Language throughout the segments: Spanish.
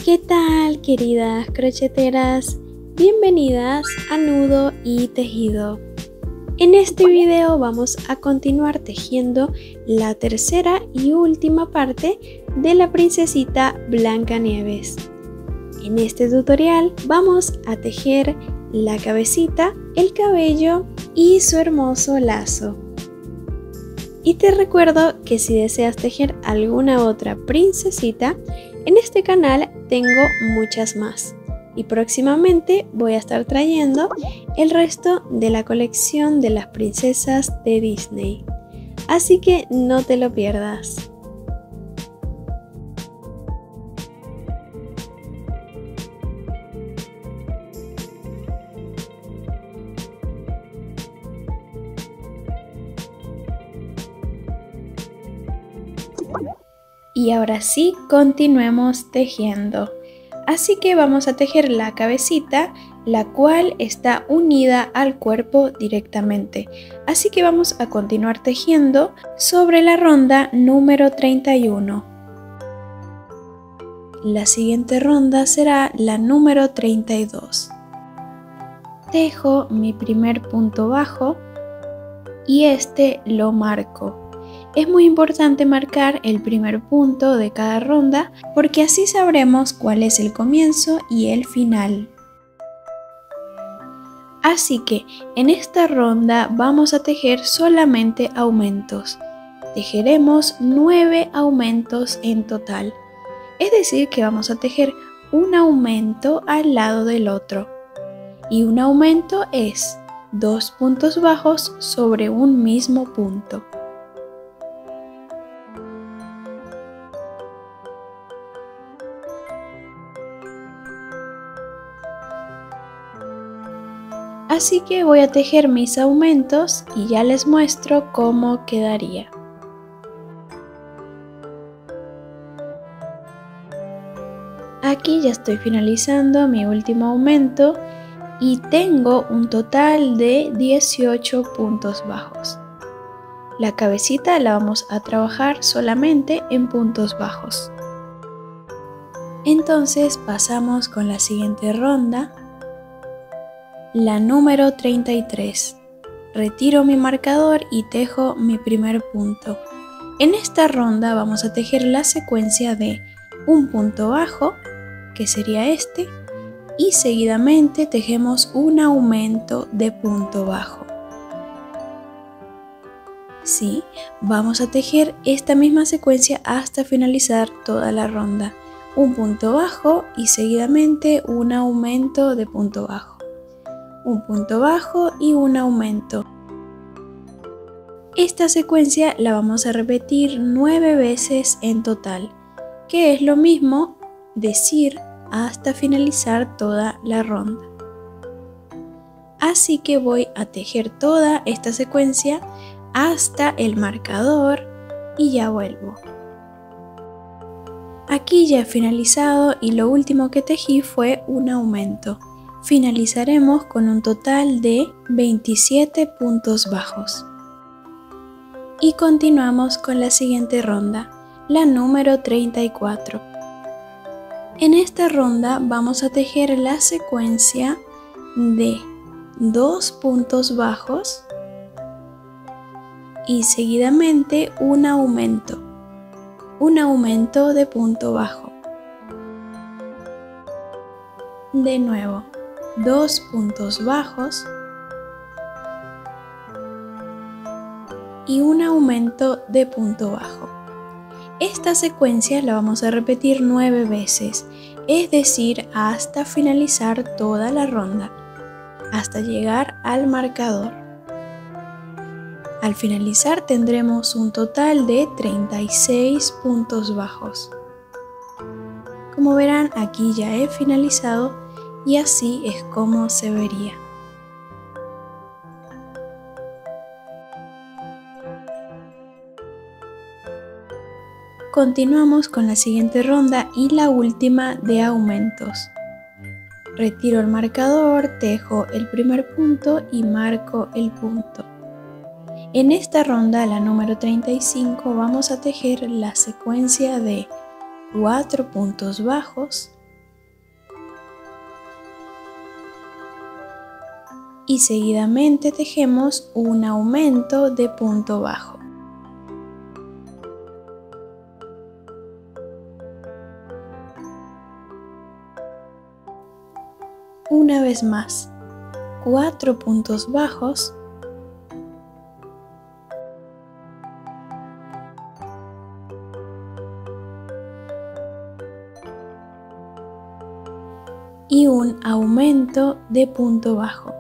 ¿Qué tal, queridas crocheteras? Bienvenidas a Nudo y Tejido. En este video vamos a continuar tejiendo la tercera y última parte de la princesita Blancanieves. En este tutorial vamos a tejer la cabecita, el cabello y su hermoso lazo. Y te recuerdo que si deseas tejer alguna otra princesita, en este canal tengo muchas más. Y próximamente voy a estar trayendo el resto de la colección de las princesas de Disney. Así que no te lo pierdas. Y ahora sí, continuemos tejiendo. Así que vamos a tejer la cabecita, la cual está unida al cuerpo directamente. Así que vamos a continuar tejiendo sobre la ronda número 31. La siguiente ronda será la número 32. Tejo mi primer punto bajo y este lo marco. Es muy importante marcar el primer punto de cada ronda porque así sabremos cuál es el comienzo y el final. Así que en esta ronda vamos a tejer solamente aumentos. Tejeremos 9 aumentos en total. Es decir que vamos a tejer un aumento al lado del otro. Y un aumento es 2 puntos bajos sobre un mismo punto. Así que voy a tejer mis aumentos y ya les muestro cómo quedaría. Aquí ya estoy finalizando mi último aumento y tengo un total de 18 puntos bajos. La cabecita la vamos a trabajar solamente en puntos bajos. Entonces pasamos con la siguiente ronda. La número 33. Retiro mi marcador y tejo mi primer punto. En esta ronda vamos a tejer la secuencia de un punto bajo, que sería este, y seguidamente tejemos un aumento de punto bajo. Sí, vamos a tejer esta misma secuencia hasta finalizar toda la ronda. Un punto bajo y seguidamente un aumento de punto bajo. Un punto bajo y un aumento. Esta secuencia la vamos a repetir 9 veces en total, que es lo mismo decir hasta finalizar toda la ronda. Así que voy a tejer toda esta secuencia hasta el marcador y ya vuelvo. Aquí ya he finalizado y lo último que tejí fue un aumento. Finalizaremos con un total de 27 puntos bajos. Y continuamos con la siguiente ronda, la número 34. En esta ronda vamos a tejer la secuencia de 2 puntos bajos y seguidamente un aumento de punto bajo. De nuevo. 2 puntos bajos y un aumento de punto bajo. Esta secuencia la vamos a repetir 9 veces, es decir, hasta finalizar toda la ronda, hasta llegar al marcador. Al finalizar tendremos un total de 36 puntos bajos. Como verán, aquí ya he finalizado. Y así es como se vería. Continuamos con la siguiente ronda y la última de aumentos. Retiro el marcador, tejo el primer punto y marco el punto. En esta ronda, la número 35, vamos a tejer la secuencia de 4 puntos bajos y seguidamente tejemos un aumento de punto bajo. Una vez más, 4 puntos bajos y un aumento de punto bajo.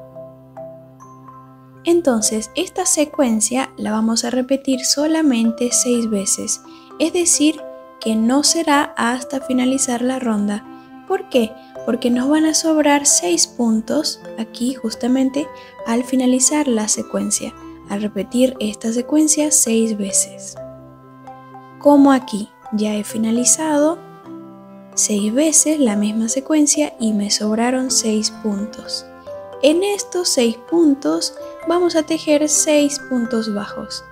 Entonces, esta secuencia la vamos a repetir solamente 6 veces, es decir, que no será hasta finalizar la ronda. ¿Por qué? Porque nos van a sobrar 6 puntos aquí justamente al finalizar la secuencia, al repetir esta secuencia 6 veces. Como aquí ya he finalizado 6 veces la misma secuencia y me sobraron 6 puntos. En estos 6 puntos vamos a tejer 6 puntos bajos,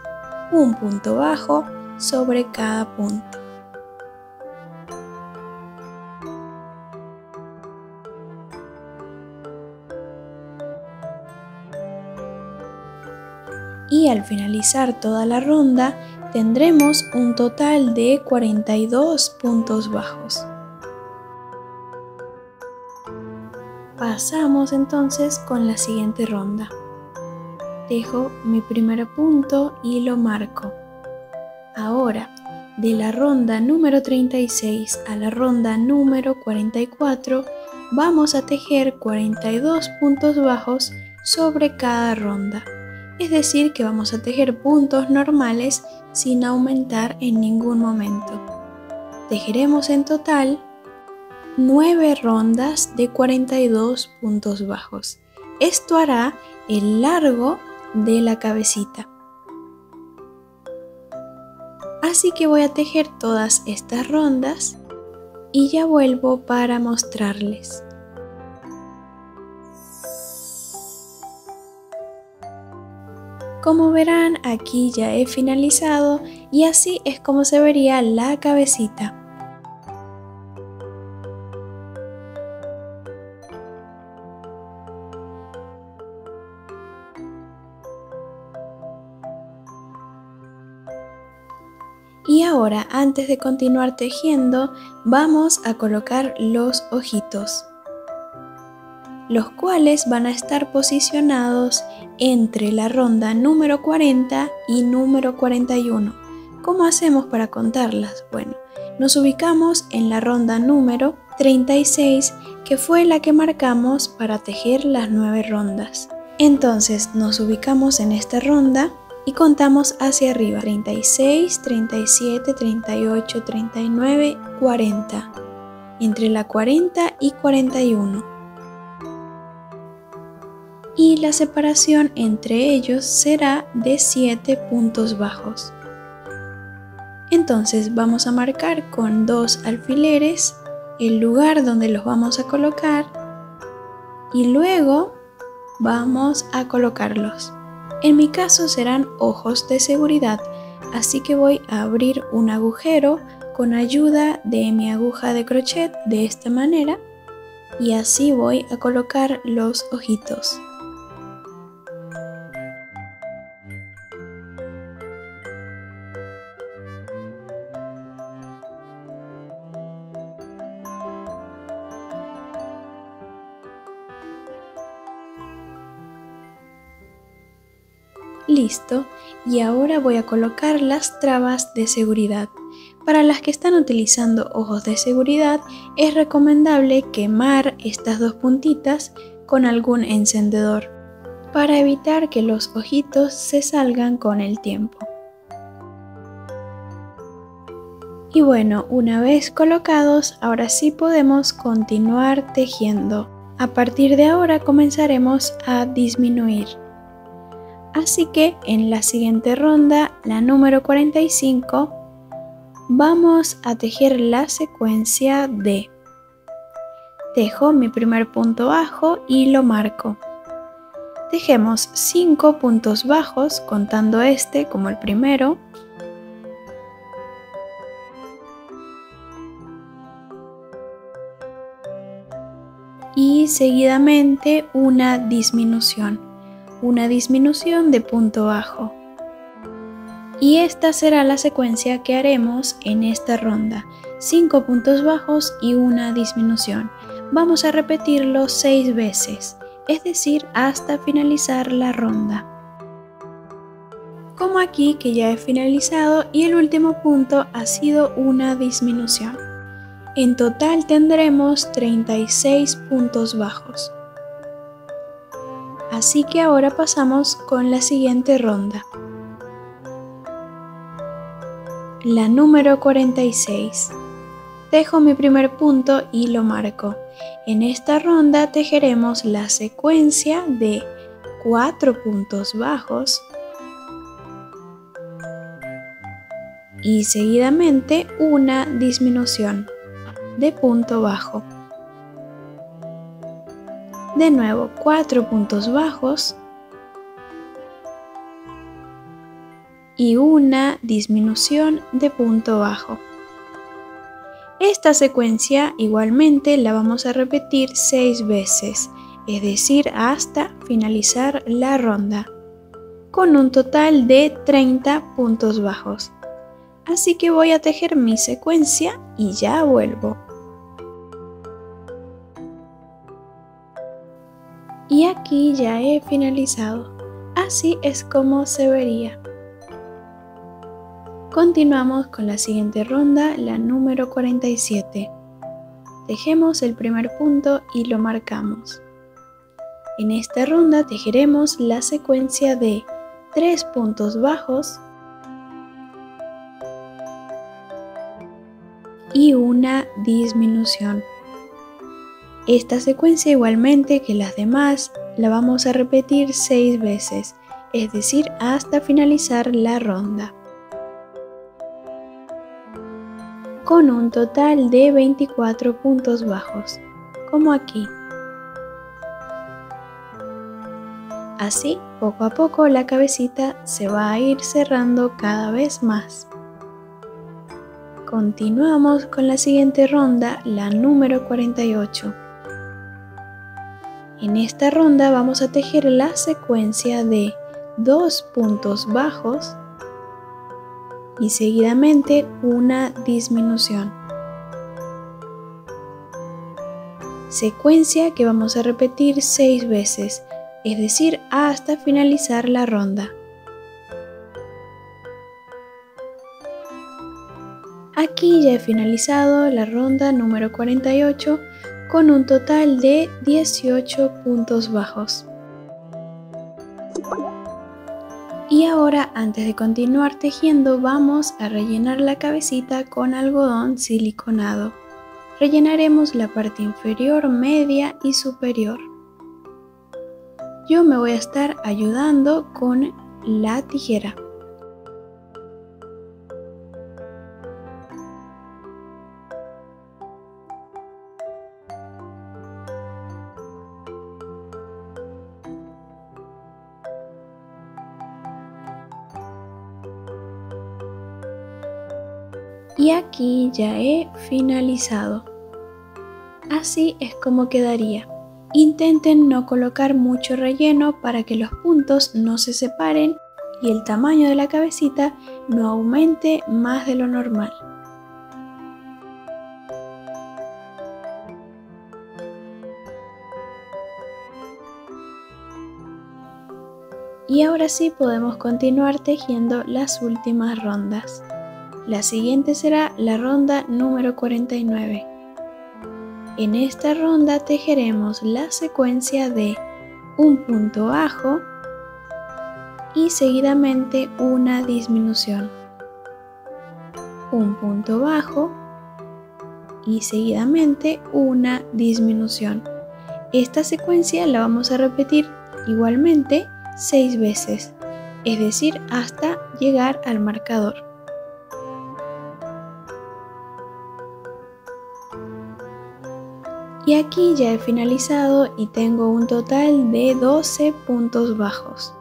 un punto bajo sobre cada punto. Y al finalizar toda la ronda tendremos un total de 42 puntos bajos. Pasamos entonces con la siguiente ronda. Tejo mi primer punto y lo marco. Ahora, de la ronda número 36 a la ronda número 44, vamos a tejer 42 puntos bajos sobre cada ronda. Es decir, que vamos a tejer puntos normales sin aumentar en ningún momento. Tejeremos en total 9 rondas de 42 puntos bajos. Esto hará el largo de la cabecita. Así que voy a tejer todas estas rondas y ya vuelvo para mostrarles. Como verán, aquí ya he finalizado y así es como se vería la cabecita. Y ahora, antes de continuar tejiendo, vamos a colocar los ojitos, los cuales van a estar posicionados entre la ronda número 40 y número 41. ¿Cómo hacemos para contarlas? Bueno, nos ubicamos en la ronda número 36, que fue la que marcamos para tejer las 9 rondas. Entonces nos ubicamos en esta ronda y contamos hacia arriba: 36, 37, 38, 39, 40. Entre la 40 y 41. Y la separación entre ellos será de 7 puntos bajos. Entonces vamos a marcar con 2 alfileres el lugar donde los vamos a colocar y luego vamos a colocarlos. En mi caso serán ojos de seguridad, así que voy a abrir un agujero con ayuda de mi aguja de crochet de esta manera y así voy a colocar los ojitos. Listo, y ahora voy a colocar las trabas de seguridad. Para las que están utilizando ojos de seguridad, es recomendable quemar estas dos puntitas con algún encendedor para evitar que los ojitos se salgan con el tiempo. Y bueno, una vez colocados, ahora sí podemos continuar tejiendo. A partir de ahora comenzaremos a disminuir. Así que en la siguiente ronda, la número 45, vamos a tejer la secuencia de: tejo mi primer punto bajo y lo marco. Tejemos 5 puntos bajos, contando este como el primero. Y y seguidamente una disminución de punto bajo. Y esta será la secuencia que haremos en esta ronda, 5 puntos bajos y una disminución. Vamos a repetirlo 6 veces, es decir, hasta finalizar la ronda. Como aquí que ya he finalizado y el último punto ha sido una disminución. En total tendremos 36 puntos bajos. Así que ahora pasamos con la siguiente ronda. La número 46. Tejo mi primer punto y lo marco. En esta ronda tejeremos la secuencia de 4 puntos bajos y seguidamente una disminución de punto bajo. De nuevo 4 puntos bajos y una disminución de punto bajo. Esta secuencia igualmente la vamos a repetir 6 veces, es decir, hasta finalizar la ronda, con un total de 30 puntos bajos. Así que voy a tejer mi secuencia y ya vuelvo. Y aquí ya he finalizado. Así es como se vería. Continuamos con la siguiente ronda, la número 47. Tejemos el primer punto y lo marcamos. En esta ronda tejeremos la secuencia de 3 puntos bajos y una disminución. Esta secuencia igualmente que las demás la vamos a repetir 6 veces, es decir, hasta finalizar la ronda, con un total de 24 puntos bajos, como aquí. Así, poco a poco la cabecita se va a ir cerrando cada vez más. Continuamos con la siguiente ronda, la número 48. En esta ronda vamos a tejer la secuencia de 2 puntos bajos y seguidamente una disminución. Secuencia que vamos a repetir 6 veces, es decir, hasta finalizar la ronda. Aquí ya he finalizado la ronda número 48 con un total de 18 puntos bajos. Y ahora, antes de continuar tejiendo, vamos a rellenar la cabecita con algodón siliconado. Rellenaremos la parte inferior, media y superior. Yo me voy a estar ayudando con la tijera. Y aquí ya he finalizado. Así es como quedaría. Intenten no colocar mucho relleno para que los puntos no se separen y el tamaño de la cabecita no aumente más de lo normal. Y ahora sí podemos continuar tejiendo las últimas rondas. La siguiente será la ronda número 49. En esta ronda tejeremos la secuencia de un punto bajo y seguidamente una disminución. Un punto bajo y seguidamente una disminución. Esta secuencia la vamos a repetir igualmente 6 veces, es decir, hasta llegar al marcador. Y aquí ya he finalizado y tengo un total de 12 puntos bajos.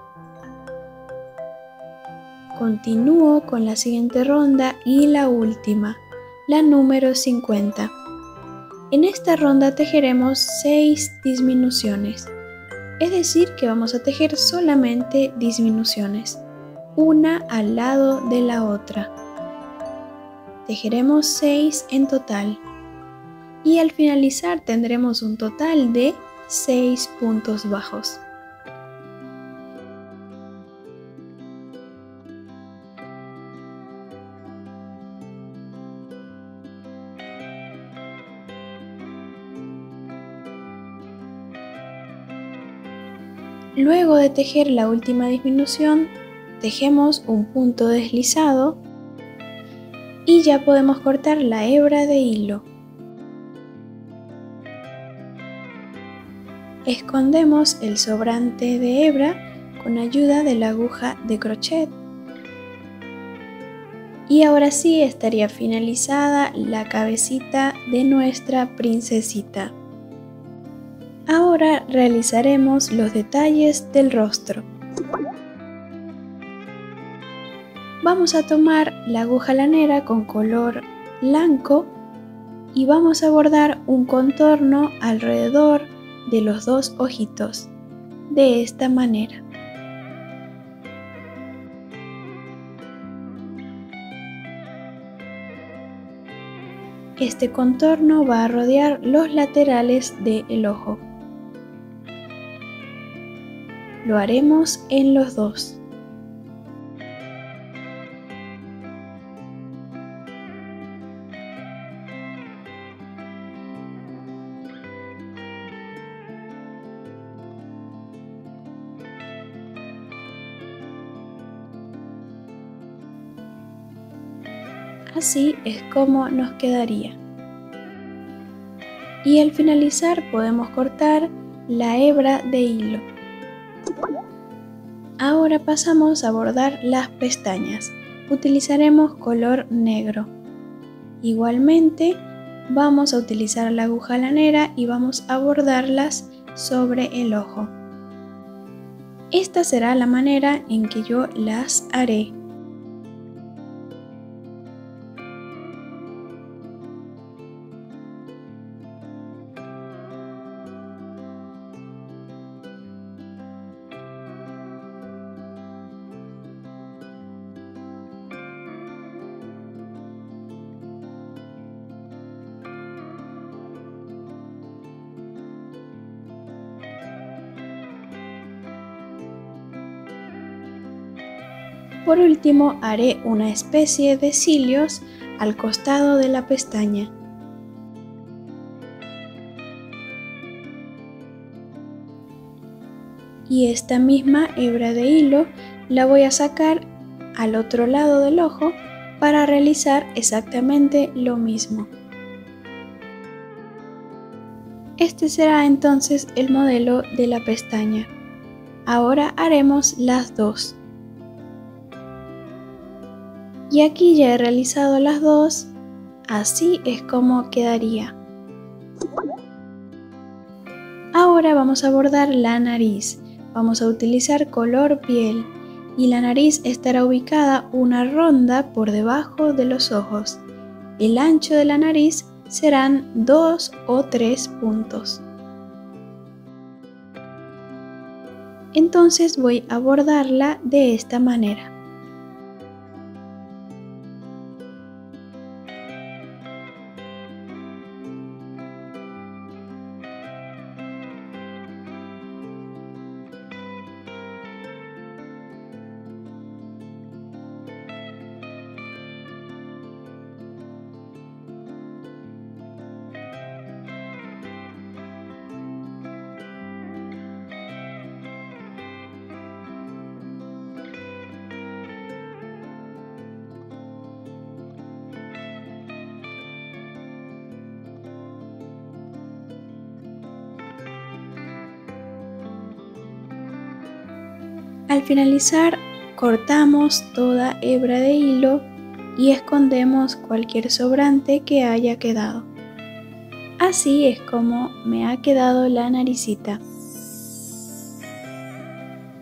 Continúo con la siguiente ronda y la última, la número 50. En esta ronda tejeremos 6 disminuciones, es decir que vamos a tejer solamente disminuciones, una al lado de la otra. Tejeremos 6 en total y al finalizar tendremos un total de 6 puntos bajos. Luego de tejer la última disminución, tejemos un punto deslizado y ya podemos cortar la hebra de hilo. Escondemos el sobrante de hebra con ayuda de la aguja de crochet. Y ahora sí estaría finalizada la cabecita de nuestra princesita. Ahora realizaremos los detalles del rostro. Vamos a tomar la aguja lanera con color blanco y vamos a bordar un contorno alrededor de los dos ojitos, de esta manera. Este contorno va a rodear los laterales del ojo. Lo haremos en los dos. Así es como nos quedaría. Y al finalizar podemos cortar la hebra de hilo. Ahora pasamos a bordar las pestañas. Utilizaremos color negro. Igualmente vamos a utilizar la aguja lanera y vamos a bordarlas sobre el ojo. Esta será la manera en que yo las haré. Por último, haré una especie de cilios al costado de la pestaña. Y esta misma hebra de hilo la voy a sacar al otro lado del ojo para realizar exactamente lo mismo. Este será entonces el modelo de la pestaña. Ahora haremos las dos. Y aquí ya he realizado las dos, así es como quedaría. Ahora vamos a bordar la nariz. Vamos a utilizar color piel y la nariz estará ubicada una ronda por debajo de los ojos. El ancho de la nariz serán 2 o 3 puntos. Entonces voy a bordarla de esta manera. Al finalizar, cortamos toda hebra de hilo y escondemos cualquier sobrante que haya quedado. Así es como me ha quedado la naricita.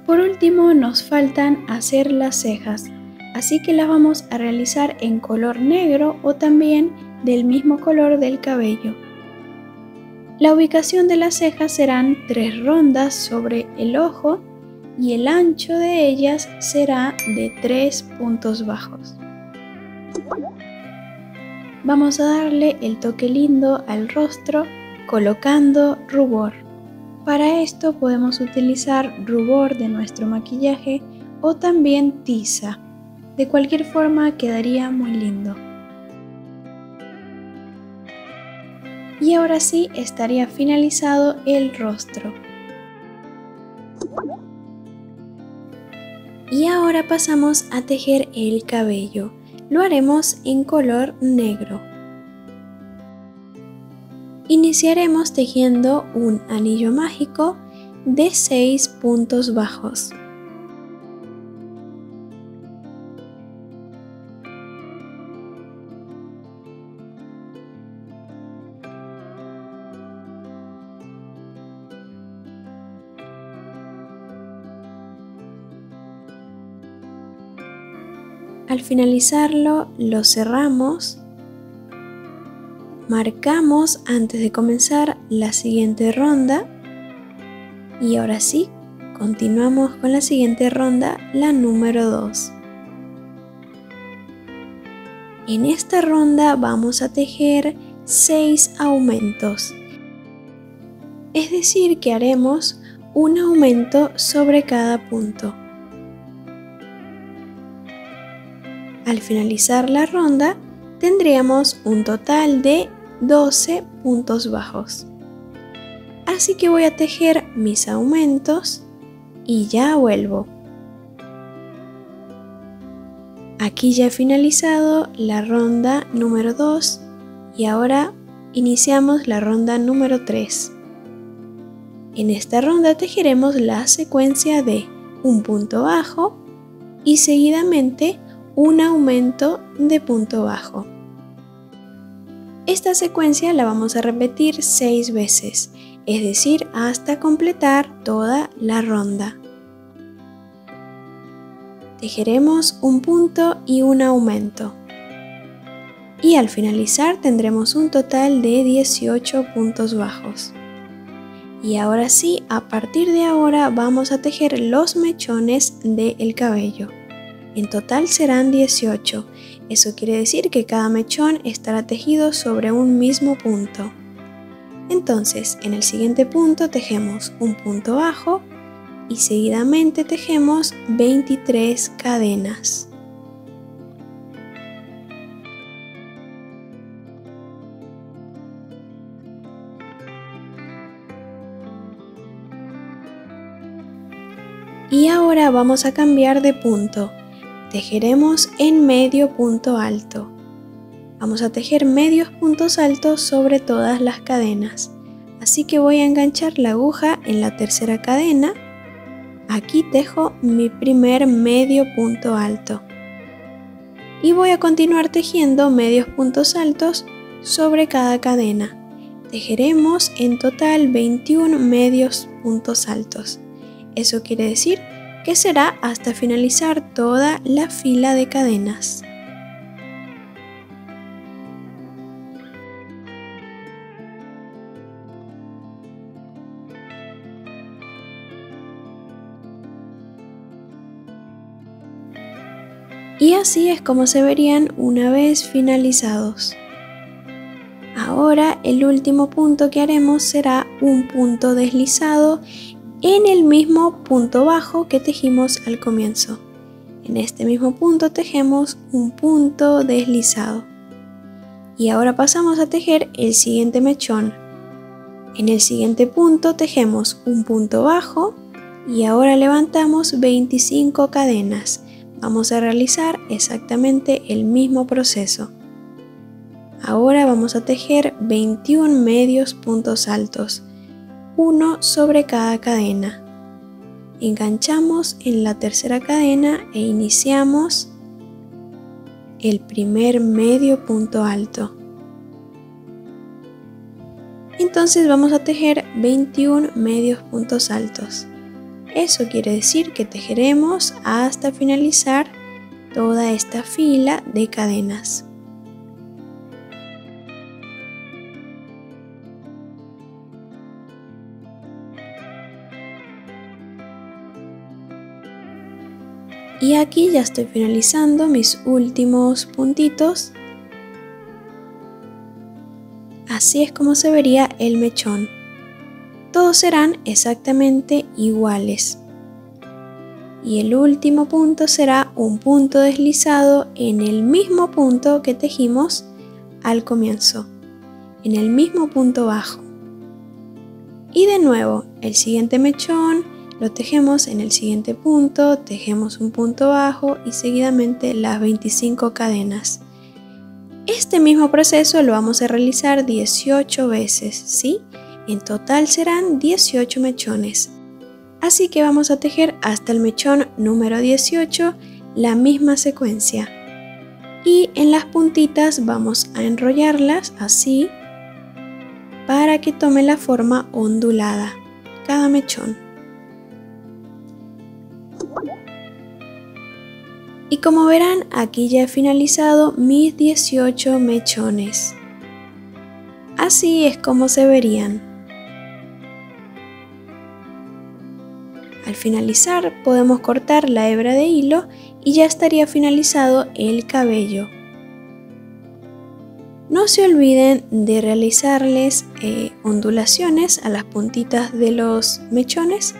Por último nos faltan hacer las cejas, así que las vamos a realizar en color negro o también del mismo color del cabello. La ubicación de las cejas serán 3 rondas sobre el ojo y el ancho de ellas será de 3 puntos bajos. Vamos a darle el toque lindo al rostro colocando rubor. Para esto podemos utilizar rubor de nuestro maquillaje o también tiza. De cualquier forma quedaría muy lindo. Y ahora sí estaría finalizado el rostro. Y ahora pasamos a tejer el cabello. Lo haremos en color negro. Iniciaremos tejiendo un anillo mágico de 6 puntos bajos. Al finalizarlo, lo cerramos, marcamos antes de comenzar la siguiente ronda y ahora sí, continuamos con la siguiente ronda, la número 2. En esta ronda vamos a tejer 6 aumentos, es decir que haremos un aumento sobre cada punto. Al finalizar la ronda, tendríamos un total de 12 puntos bajos. Así que voy a tejer mis aumentos y ya vuelvo. Aquí ya he finalizado la ronda número 2 y ahora iniciamos la ronda número 3. En esta ronda tejeremos la secuencia de un punto bajo y seguidamente un aumento de punto bajo. Esta secuencia la vamos a repetir 6 veces, es decir, hasta completar toda la ronda. Tejeremos un punto y un aumento. Y al finalizar tendremos un total de 18 puntos bajos. Y ahora sí, a partir de ahora vamos a tejer los mechones del cabello. En total serán 18, eso quiere decir que cada mechón estará tejido sobre un mismo punto. Entonces, en el siguiente punto tejemos un punto bajo y seguidamente tejemos 23 cadenas. Y ahora vamos a cambiar de punto. Tejeremos en medio punto alto. Vamos a tejer medios puntos altos sobre todas las cadenas. Así que voy a enganchar la aguja en la tercera cadena. Aquí tejo mi primer medio punto alto. Y voy a continuar tejiendo medios puntos altos sobre cada cadena. Tejeremos en total 21 medios puntos altos. Eso quiere decir que será hasta finalizar toda la fila de cadenas. Y así es como se verían una vez finalizados. Ahora el último punto que haremos será un punto deslizado en el mismo punto bajo que tejimos al comienzo. En este mismo punto tejemos un punto deslizado. Y ahora pasamos a tejer el siguiente mechón. En el siguiente punto tejemos un punto bajo y ahora levantamos 25 cadenas. Vamos a realizar exactamente el mismo proceso. Ahora vamos a tejer 21 medios puntos altos, uno sobre cada cadena. Enganchamos en la tercera cadena e iniciamos el primer medio punto alto. Entonces vamos a tejer 21 medios puntos altos. Eso quiere decir que tejeremos hasta finalizar toda esta fila de cadenas. Y aquí ya estoy finalizando mis últimos puntitos. Así es como se vería el mechón. Todos serán exactamente iguales. Y el último punto será un punto deslizado en el mismo punto que tejimos al comienzo, en el mismo punto bajo. Y de nuevo, el siguiente mechón lo tejemos en el siguiente punto, tejemos un punto bajo y seguidamente las 25 cadenas. Este mismo proceso lo vamos a realizar 18 veces, ¿sí? En total serán 18 mechones. Así que vamos a tejer hasta el mechón número 18 la misma secuencia. Y en las puntitas vamos a enrollarlas así para que tome la forma ondulada cada mechón. Y como verán, aquí ya he finalizado mis 18 mechones. Así es como se verían. Al finalizar podemos cortar la hebra de hilo y ya estaría finalizado el cabello. No se olviden de realizarles ondulaciones a las puntitas de los mechones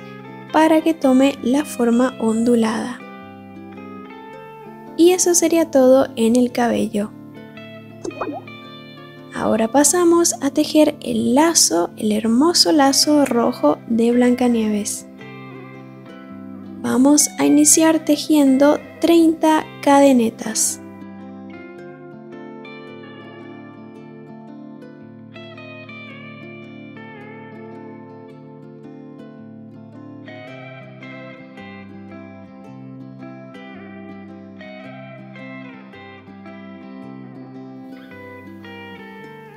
para que tome la forma ondulada. Y eso sería todo en el cabello. Ahora pasamos a tejer el lazo, el hermoso lazo rojo de Blancanieves. Vamos a iniciar tejiendo 30 cadenetas.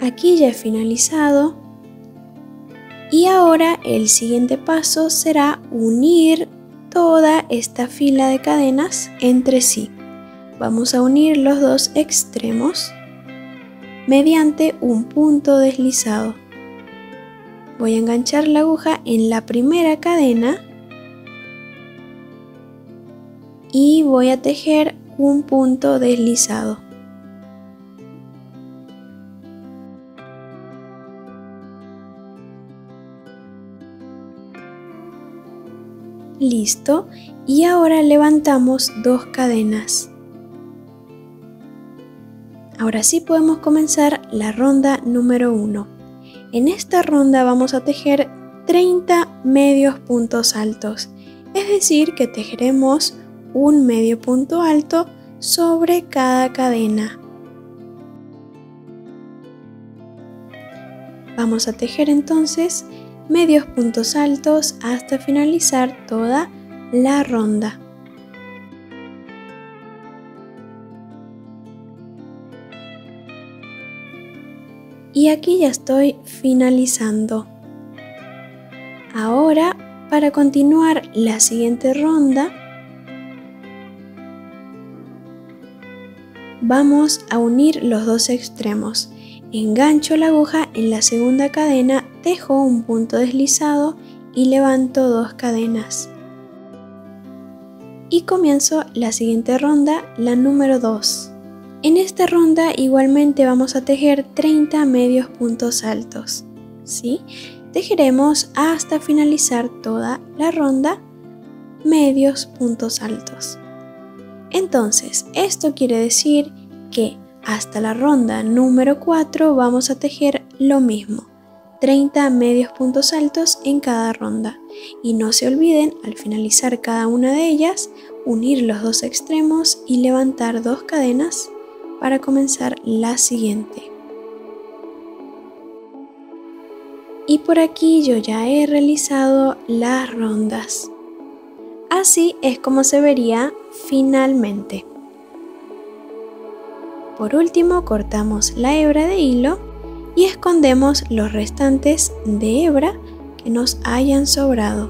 Aquí ya he finalizado y ahora el siguiente paso será unir toda esta fila de cadenas entre sí. Vamos a unir los dos extremos mediante un punto deslizado. Voy a enganchar la aguja en la primera cadena y voy a tejer un punto deslizado. Listo, y ahora levantamos 2 cadenas. Ahora sí podemos comenzar la ronda número 1. En esta ronda vamos a tejer 30 medios puntos altos, es decir que tejeremos un medio punto alto sobre cada cadena. Vamos a tejer entonces medios puntos altos hasta finalizar toda la ronda. Y aquí ya estoy finalizando. Ahora, para continuar la siguiente ronda, vamos a unir los dos extremos. Engancho la aguja en la segunda cadena, tejo un punto deslizado y levanto 2 cadenas. Y comienzo la siguiente ronda, la número 2. En esta ronda igualmente vamos a tejer 30 medios puntos altos, ¿sí? Tejeremos hasta finalizar toda la ronda medios puntos altos. Entonces, esto quiere decir que hasta la ronda número 4 vamos a tejer lo mismo, 30 medios puntos altos en cada ronda. Y no se olviden, al finalizar cada una de ellas, unir los dos extremos y levantar 2 cadenas para comenzar la siguiente. Y por aquí yo ya he realizado las rondas. Así es como se vería finalmente. Por último, cortamos la hebra de hilo y escondemos los restantes de hebra que nos hayan sobrado.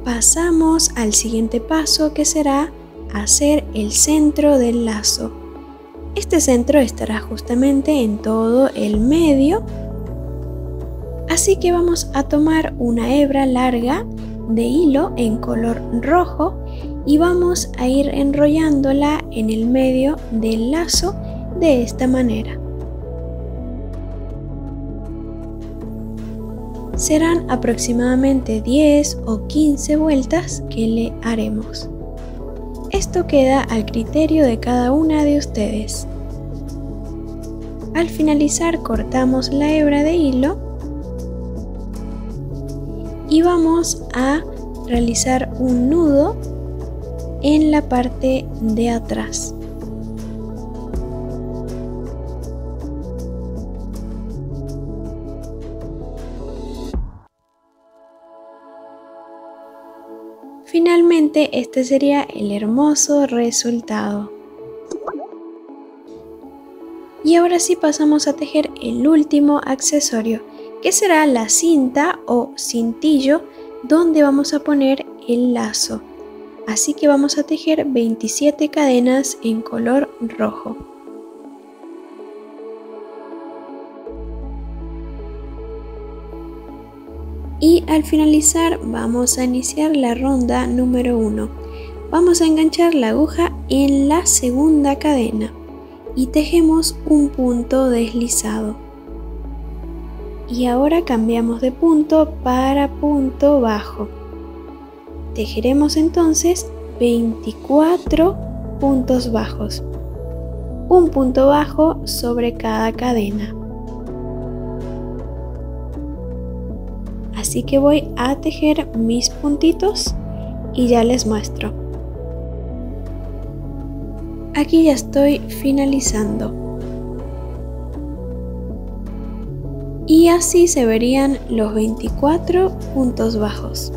Pasamos al siguiente paso, que será hacer el centro del lazo. Este centro estará justamente en todo el medio, Así que vamos a tomar una hebra larga de hilo en color rojo y vamos a ir enrollándola en el medio del lazo de esta manera. Serán aproximadamente 10 o 15 vueltas que le haremos. Esto queda al criterio de cada una de ustedes. Al finalizar cortamos la hebra de hilo y vamos a realizar un nudo en la parte de atrás. Finalmente, este sería el hermoso resultado. Y ahora sí pasamos a tejer el último accesorio, que será la cinta o cintillo donde vamos a poner el lazo. Así que vamos a tejer 27 cadenas en color rojo. Y al finalizar vamos a iniciar la ronda número 1. Vamos a enganchar la aguja en la segunda cadena y tejemos un punto deslizado. Y ahora cambiamos de punto para punto bajo. Tejeremos entonces 24 puntos bajos. Un punto bajo sobre cada cadena. Así que voy a tejer mis puntitos y ya les muestro. Aquí ya estoy finalizando. Y así se verían los 24 puntos bajos.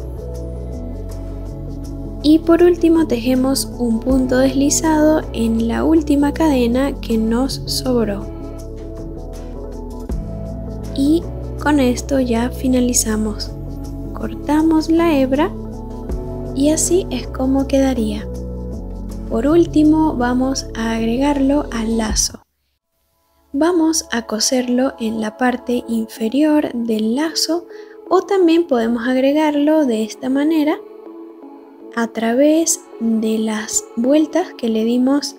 Y por último tejemos un punto deslizado en la última cadena que nos sobró. Y con esto ya finalizamos. Cortamos la hebra y así es como quedaría. Por último vamos a agregarlo al lazo. Vamos a coserlo en la parte inferior del lazo o también podemos agregarlo de esta manera a través de las vueltas que le dimos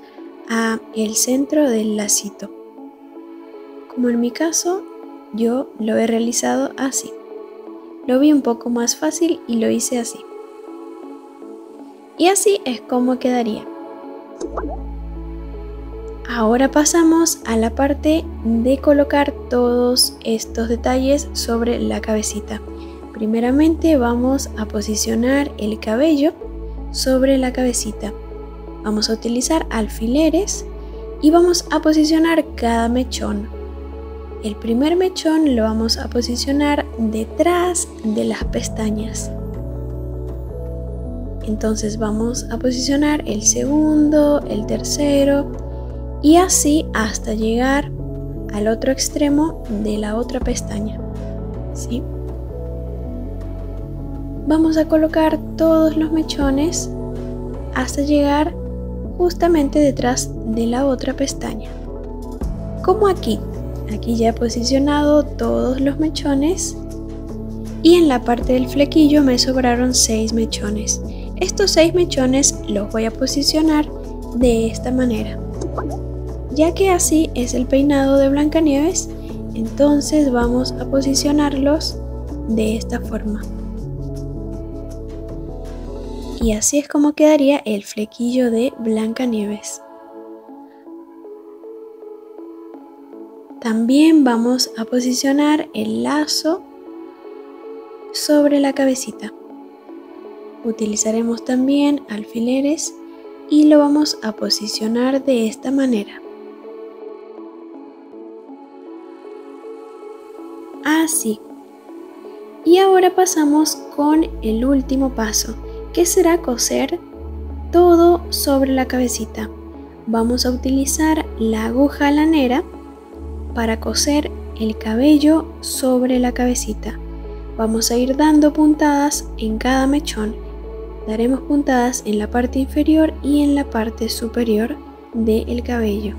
a el centro del lacito. Como en mi caso, yo lo he realizado así. Lo vi un poco más fácil y lo hice así. Y así es como quedaría. Ahora pasamos a la parte de colocar todos estos detalles sobre la cabecita. Primeramente vamos a posicionar el cabello sobre la cabecita. Vamos a utilizar alfileres y vamos a posicionar cada mechón. El primer mechón lo vamos a posicionar detrás de las pestañas. Entonces vamos a posicionar el segundo, el tercero y así hasta llegar al otro extremo de la otra pestaña. ¿Sí? Vamos a colocar todos los mechones hasta llegar justamente detrás de la otra pestaña. Como aquí. Aquí ya he posicionado todos los mechones y en la parte del flequillo me sobraron 6 mechones. Estos 6 mechones los voy a posicionar de esta manera. Ya que así es el peinado de Blancanieves, entonces vamos a posicionarlos de esta forma. Y así es como quedaría el flequillo de Blancanieves. También vamos a posicionar el lazo sobre la cabecita. Utilizaremos también alfileres y lo vamos a posicionar de esta manera. Así. Y ahora pasamos con el último paso, que será coser todo sobre la cabecita. Vamos a utilizar la aguja lanera para coser el cabello sobre la cabecita. Vamos a ir dando puntadas en cada mechón. Daremos puntadas en la parte inferior y en la parte superior del cabello.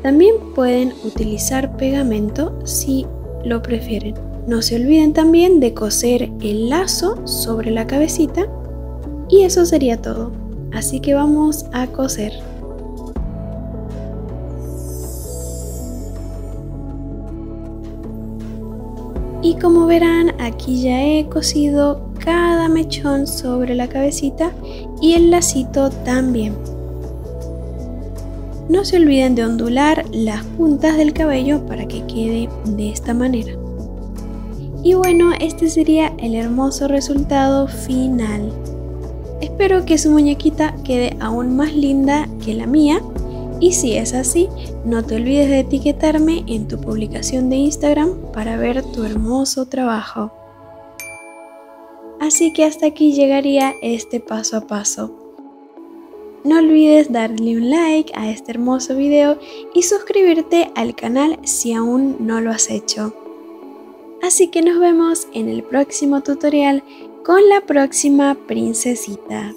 También pueden utilizar pegamento si lo prefieren. No se olviden también de coser el lazo sobre la cabecita y eso sería todo. Así que vamos a coser. Y como verán, aquí ya he cosido cada mechón sobre la cabecita y el lacito también. No se olviden de ondular las puntas del cabello para que quede de esta manera. Y bueno, este sería el hermoso resultado final. Espero que su muñequita quede aún más linda que la mía. Y si es así, no te olvides de etiquetarme en tu publicación de Instagram para ver tu hermoso trabajo. Así que hasta aquí llegaría este paso a paso. No olvides darle un like a este hermoso video y suscribirte al canal si aún no lo has hecho. Así que nos vemos en el próximo tutorial con la próxima princesita.